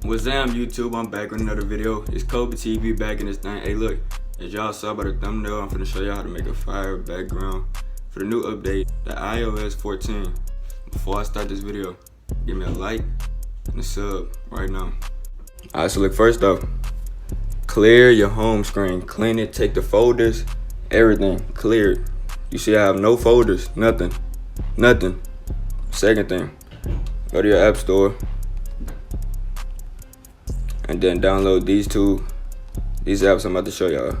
What's up, YouTube? I'm back with another video. It's Kobe TV back in this thing. Hey, look, as y'all saw by the thumbnail, I'm finna show y'all how to make a fire background for the new update, the iOS 14. Before I start this video, give me a like and a sub right now. Alright, so look, first off, clear your home screen. Clean it, take the folders, everything, clear it. You see I have no folders, nothing. Second thing, go to your app store and then download these apps I'm about to show y'all.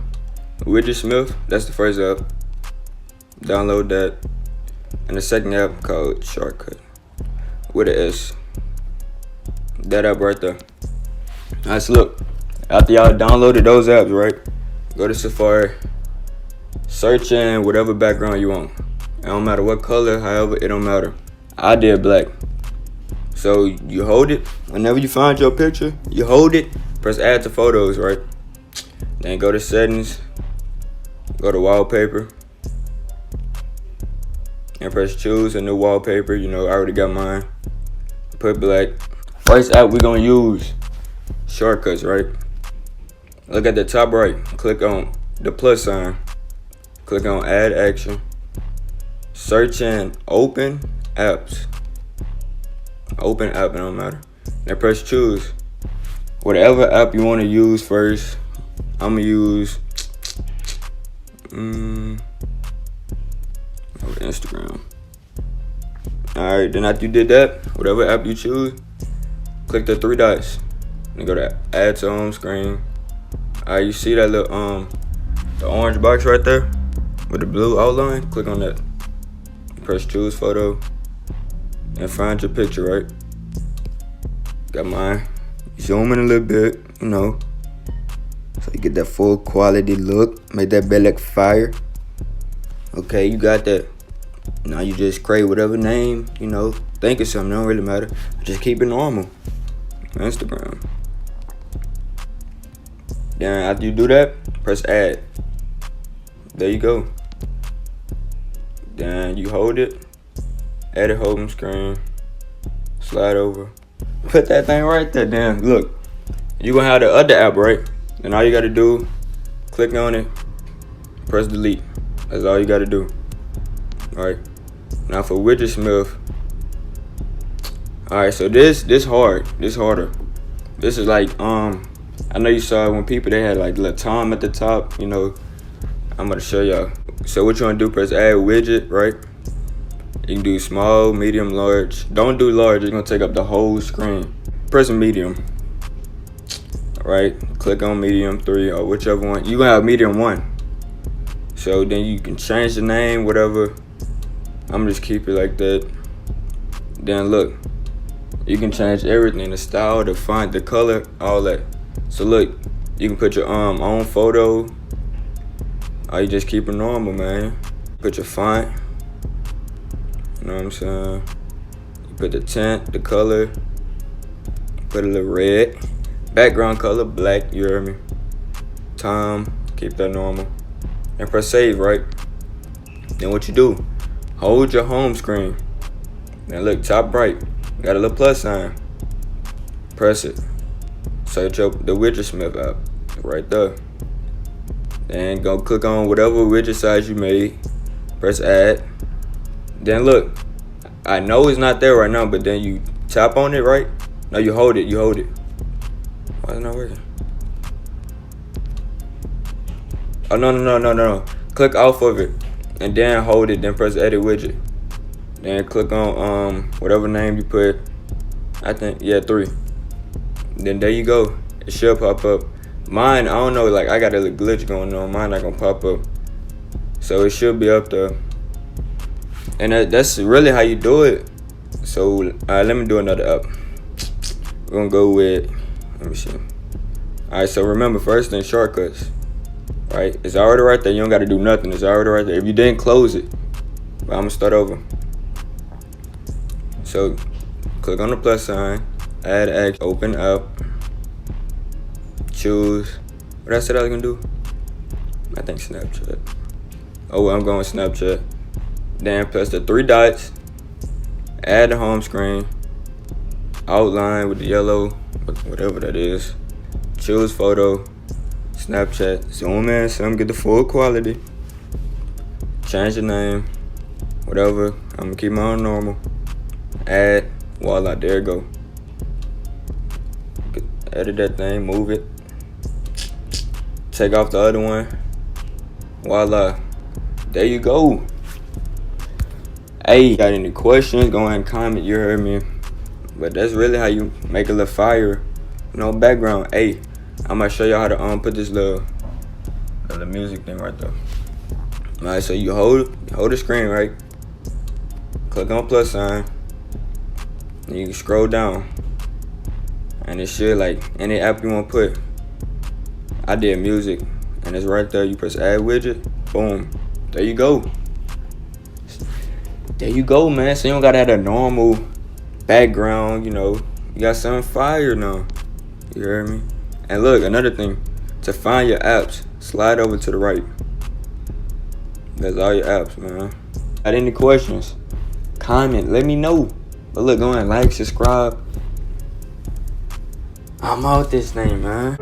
Widget Smith, that's the first app. Download that. And the second app called Shortcut with an S. That app right there. Alright, so look, after y'all downloaded those apps, right? Go to Safari, search in whatever background you want. It don't matter what color, however, it don't matter. I did black. So you hold it, whenever you find your picture, you hold it, press add to photos, right? Then go to settings, go to wallpaper, and press choose a new wallpaper. You know, I already got mine. Put black. First app we gonna use, shortcuts, right? Look at the top right, click on the plus sign, click on add action, search in open apps. Open app, it don't matter. Then press choose. Whatever app you want to use first. I'm gonna use Instagram. Alright, then after you did that, whatever app you choose, click the three dots. Then go to add to home screen. Alright, you see that little the orange box right there with the blue outline? Click on that. Press choose photo. And find your picture, right? Got mine. Zoom in a little bit, you know, so you get that full quality look. Make that bed look fire. Okay, you got that. Now you just create whatever name, you know, think of something, don't really matter. Just keep it normal. Instagram. Then after you do that, press add. There you go. Then you hold it. Edit home screen, slide over, put that thing right there. Then look, you gonna have the other app, right? And all you gotta do, click on it, press delete. That's all you gotta do. All right. Now for Widget Smith. All right, so this harder. This is like I know you saw when people they had like little Tom at the top. You know, I'm gonna show y'all. So what you wanna do? Press add widget, right? You can do small, medium, large. Don't do large, it's gonna take up the whole screen. Press medium. Alright, click on medium 3 or whichever one. You gonna have medium 1. So then you can change the name, whatever. I'm just keep it like that. Then look, you can change everything, the style, the font, the color, all that. So look, you can put your own photo, or you just keep it normal, man. Put your font. You know what I'm saying? You put the tint, the color, put a little red. Background color, black, you heard me. Time, keep that normal. And press save, right? Then what you do, hold your home screen. Then look, top right, got a little plus sign. Press it. Search up the Widget Smith app, right there. Then go click on whatever widget size you made. Press add. Then look, I know it's not there right now, but then you tap on it, right? No, you hold it. Why is it not working? Oh, no. Click off of it, and then hold it, then press edit widget. Then click on whatever name you put. I think, yeah, 3. Then there you go. It should pop up. Mine, I don't know, like I got a little glitch going on. Mine not gonna pop up. So it should be up there. And that's really how you do it. So let me do another app. We're gonna go with, let me see. Alright, so remember, first thing, shortcuts. Right? It's already right there. You don't gotta do nothing. It's already right there. If you didn't close it, but I'm gonna start over. So click on the plus sign, add action, open app, choose. What I said I was gonna do? I think Snapchat. Oh, I'm going Snapchat. Then press the 3 dots, add the home screen, outline with the yellow, whatever that is. Choose photo, Snapchat, zoom in, some get the full quality. Change the name, whatever. I'm gonna keep mine normal. Add, voila, there you go. Edit that thing, move it. Take off the other one. Voila, there you go. Hey, got any questions? Go ahead and comment, you heard me. But that's really how you make a little fire. No background. Hey, I'm gonna show y'all how to put this little music thing right there. Alright, so you hold the screen, right? Click on plus sign. And you can scroll down. And it should, like, any app you want to put. I did music. And it's right there. You press add widget. Boom. There you go. There you go, man. So you don't gotta have a normal background, you know. You got something fire now. You heard me? And look, another thing. To find your apps, slide over to the right. That's all your apps, man. Got any questions? Comment, let me know. But look, go ahead and like, subscribe. I'm out this thing, man.